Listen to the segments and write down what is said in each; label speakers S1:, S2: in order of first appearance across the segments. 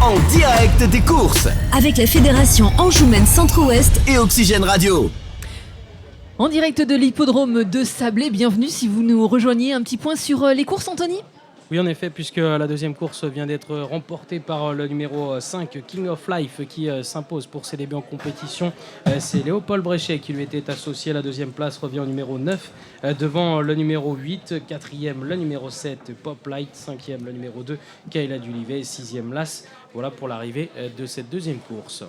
S1: en direct des courses.
S2: Avec la Fédération Anjoumen Centre-Ouest
S1: et Oxygène Radio.
S3: En direct de l'hippodrome de Sablé, bienvenue si vous nous rejoignez. Un petit point sur les courses, Anthony ?
S4: Oui, en effet, puisque la deuxième course vient d'être remportée par le numéro 5, King of Life, qui s'impose pour ses débuts en compétition. C'est Léopold Bréchet qui lui était associé. La deuxième place revient au numéro 9, devant le numéro 8, quatrième le numéro 7, Pop Light, cinquième le numéro 2, Kayla Dulivet, sixième Las. Voilà pour l'arrivée de cette deuxième course.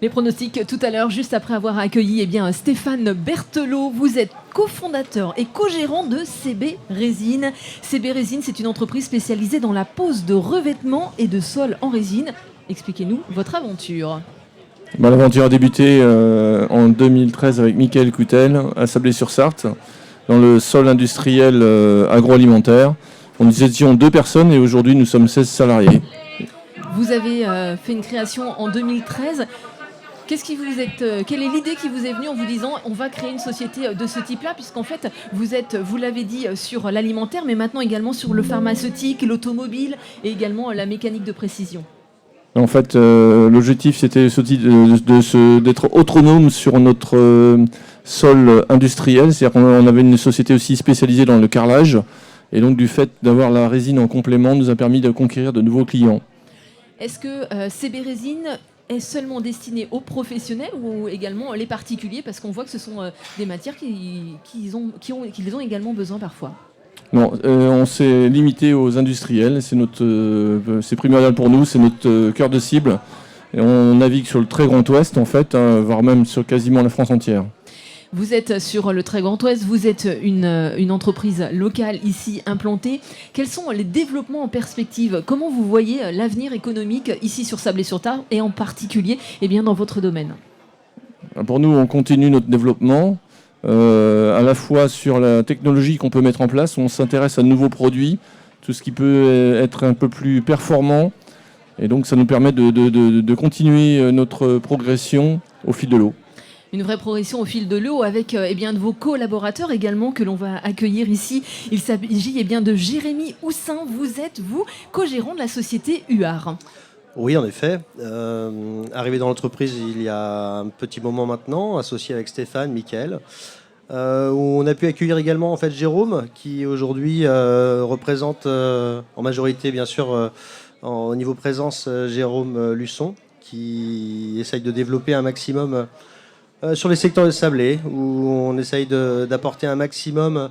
S3: Les pronostics tout à l'heure, juste après avoir accueilli Stéphane Berthelot. Vous êtes cofondateur et co-gérant de CB Résine. CB Résine, c'est une entreprise spécialisée dans la pose de revêtements et de sols en résine. Expliquez-nous votre aventure.
S5: L'aventure a débuté en 2013 avec Michael Coutel à Sablé-sur-Sarthe, dans le sol industriel agroalimentaire. Nous étions 2 personnes et aujourd'hui nous sommes 16 salariés.
S3: Vous avez fait une création en 2013. Quelle est l'idée qui vous est venue en vous disant on va créer une société de ce type-là, puisqu'en fait vous l'avez dit, sur l'alimentaire, mais maintenant également sur le pharmaceutique, l'automobile et également la mécanique de précision.
S5: En fait, l'objectif c'était d'être autonome sur notre sol industriel, c'est-à-dire qu'on avait une société aussi spécialisée dans le carrelage, et donc du fait d'avoir la résine en complément nous a permis de conquérir de nouveaux clients. Est-ce
S3: que CB Résine est seulement destiné aux professionnels ou également les particuliers, parce qu'on voit que ce sont des matières qu'ils ont également besoin parfois?
S5: Non, on s'est limité aux industriels, c'est primordial pour nous, c'est notre cœur de cible. Et on navigue sur le très grand ouest en fait, voire même sur quasiment la France entière.
S3: Vous êtes sur le très grand ouest, vous êtes une entreprise locale ici implantée. Quels sont les développements en perspective? Comment vous voyez l'avenir économique ici sur Sablé-sur-Sarthe et en particulier dans votre domaine?
S5: Pour nous, on continue notre développement, à la fois sur la technologie qu'on peut mettre en place. On s'intéresse à de nouveaux produits, tout ce qui peut être un peu plus performant. Et donc ça nous permet de continuer notre progression au fil de l'eau.
S3: Une vraie progression au fil de l'eau avec de vos collaborateurs également que l'on va accueillir ici. Il s'agit de Jérémy Houssin. Vous êtes, co-gérant de la société UAR.
S6: Oui, en effet. Arrivé dans l'entreprise il y a un petit moment maintenant, associé avec Stéphane, Michael. Où on a pu accueillir également Jérôme, qui aujourd'hui représente en majorité, bien sûr, au niveau présence, Jérôme Luçon, qui essaye de développer un maximum sur les secteurs de Sablé, où on essaye d'apporter un maximum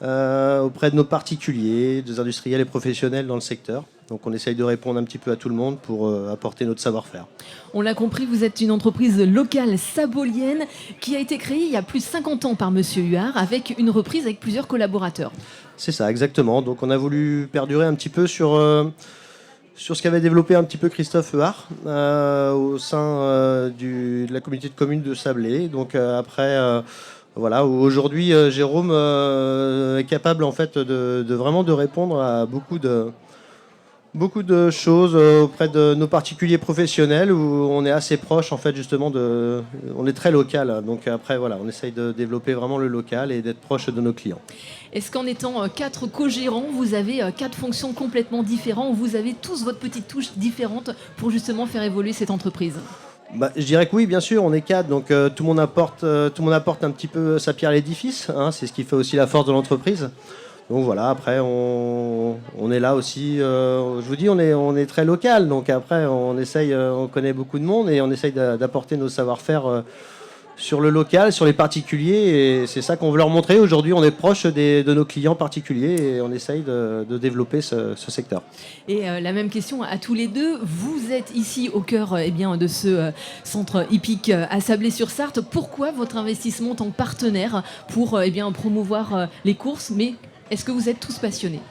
S6: auprès de nos particuliers, des industriels et professionnels dans le secteur. Donc on essaye de répondre un petit peu à tout le monde pour apporter notre savoir-faire.
S3: On l'a compris, vous êtes une entreprise locale sabolienne qui a été créée il y a plus de 50 ans par Monsieur Huard, avec une reprise avec plusieurs collaborateurs.
S6: C'est ça, exactement. Donc on a voulu perdurer un petit peu sur ce qu'avait développé un petit peu Christophe Huard au sein de la communauté de communes de Sablé. Donc voilà, aujourd'hui Jérôme est capable de vraiment de répondre à beaucoup de choses auprès de nos particuliers professionnels, où on est assez proche justement on est très local. Donc après voilà, on essaye de développer vraiment le local et d'être proche de nos clients.
S3: Est-ce qu'en étant 4 co-gérants, vous avez 4 fonctions complètement différentes, où vous avez tous votre petite touche différente pour justement faire évoluer cette entreprise?
S6: Je dirais que oui, bien sûr, on est 4, donc tout le monde apporte un petit peu sa pierre à l'édifice, c'est ce qui fait aussi la force de l'entreprise. Donc voilà, après on est là aussi, je vous dis, on est très local, donc après on connaît beaucoup de monde et on essaye d'apporter nos savoir-faire sur le local, sur les particuliers, et c'est ça qu'on veut leur montrer. Aujourd'hui, on est proche de nos clients particuliers et on essaye de développer ce secteur.
S3: Et la même question à tous les deux. Vous êtes ici au cœur de ce centre hippique à Sablé-sur-Sarthe. Pourquoi votre investissement en tant que partenaire pour promouvoir les courses? Mais est-ce que vous êtes tous passionnés?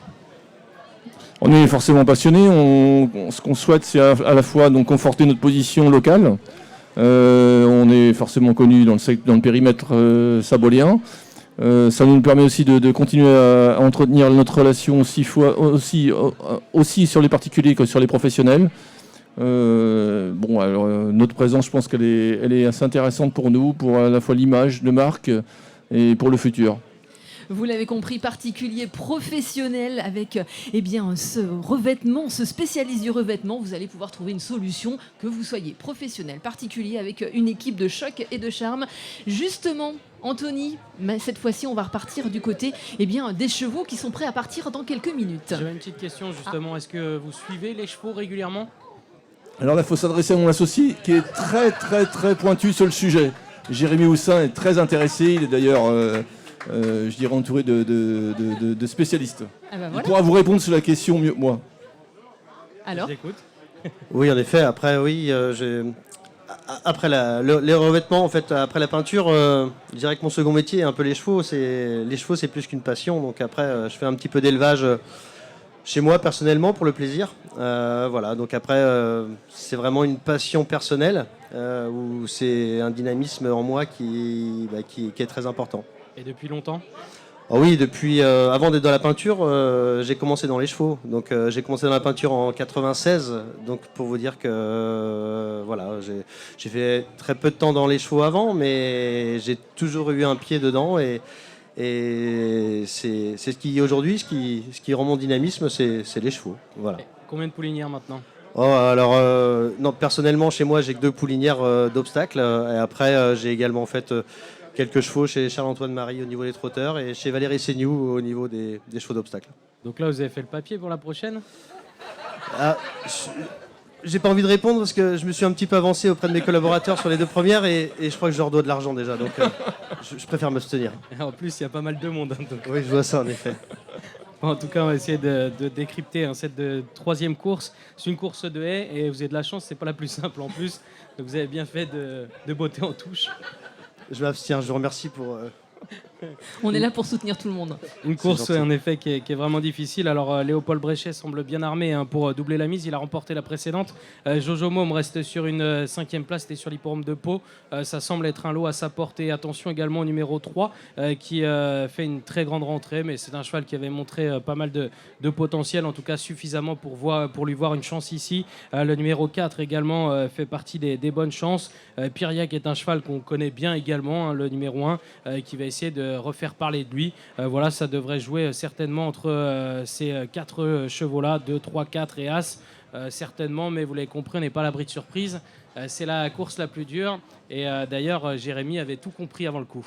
S5: On est forcément passionnés. Ce qu'on souhaite, c'est à la fois donc conforter notre position locale. On est forcément connu dans le périmètre sabolien. Ça nous permet aussi de continuer à entretenir notre relation aussi sur les particuliers que sur les professionnels. Notre présence, je pense qu'elle est assez intéressante pour nous, pour à la fois l'image de marque et pour le futur.
S3: Vous l'avez compris, particulier professionnel avec ce revêtement, ce spécialiste du revêtement. Vous allez pouvoir trouver une solution, que vous soyez professionnel, particulier, avec une équipe de choc et de charme. Justement, Anthony, cette fois-ci, on va repartir du côté des chevaux qui sont prêts à partir dans quelques minutes.
S4: J'avais une petite question justement. Est-ce que vous suivez les chevaux régulièrement ?
S5: Alors là, il faut s'adresser à mon associé qui est très pointu sur le sujet. Jérémy Houssin est très intéressé. Il est d'ailleurs, je dirais, entouré de spécialistes.
S3: Ah bah
S5: Il
S3: voilà.
S5: pourra vous répondre sur la question mieux que moi.
S3: Alors,
S4: J'écoute.
S6: Oui, en effet. Après, après les revêtements, en fait, après la peinture, je dirais que mon second métier est un peu les chevaux. Les chevaux, c'est plus qu'une passion. Donc après, je fais un petit peu d'élevage chez moi personnellement pour le plaisir. Voilà. Donc après, c'est vraiment une passion personnelle où c'est un dynamisme en moi qui est très important.
S4: Et depuis longtemps ?
S6: Ah oui, depuis avant d'être dans la peinture, j'ai commencé dans les chevaux. Donc j'ai commencé dans la peinture en 96. Donc pour vous dire que voilà, j'ai fait très peu de temps dans les chevaux avant, mais j'ai toujours eu un pied dedans et c'est ce qui aujourd'hui, ce qui rend mon dynamisme, c'est les chevaux. Voilà.
S4: Et combien de poulinières maintenant ?
S6: Oh, alors non, personnellement chez moi j'ai que 2 poulinières d'obstacles et après j'ai également fait quelques chevaux chez Charles-Antoine Marie au niveau des trotteurs et chez Valérie Seignoux au niveau des chevaux d'obstacles.
S4: Donc là, vous avez fait le papier pour la prochaine ?
S6: Ah, j'ai pas envie de répondre parce que je me suis un petit peu avancé auprès de mes collaborateurs sur les 2 premières et je crois que je leur dois de l'argent déjà, donc je préfère m'abstenir.
S4: Et en plus, il y a pas mal de monde. Donc.
S6: Oui, je vois ça en effet.
S4: Bon, en tout cas, on va essayer de décrypter cette 3e course. C'est une course de haies et vous avez de la chance, c'est pas la plus simple en plus. Donc vous avez bien fait de botter en touche.
S6: Je m'abstiens, je vous remercie pour...
S3: on est là pour soutenir tout le monde.
S4: Une course
S6: gentil.
S4: en effet qui est vraiment difficile. Alors Léopold Bréchet semble bien armé pour doubler la mise. Il a remporté la précédente. Jojo Môme reste sur une 5e place. C'était sur l'hippodrome de Pau. Ça semble être un lot à sa portée. Attention également au numéro 3 qui fait une très grande rentrée. Mais c'est un cheval qui avait montré pas mal de potentiel. En tout cas suffisamment pour lui voir une chance ici. Le numéro 4 également fait partie des bonnes chances. Piriac est un cheval qu'on connaît bien également. Le numéro 1 qui va essayer de refaire parler de lui. Voilà, ça devrait jouer certainement entre ces 4 chevaux-là, 2, 3, 4 et As, certainement, mais vous l'avez compris, on n'est pas à l'abri de surprise. C'est la course la plus dure et d'ailleurs, Jérémy avait tout compris avant le coup.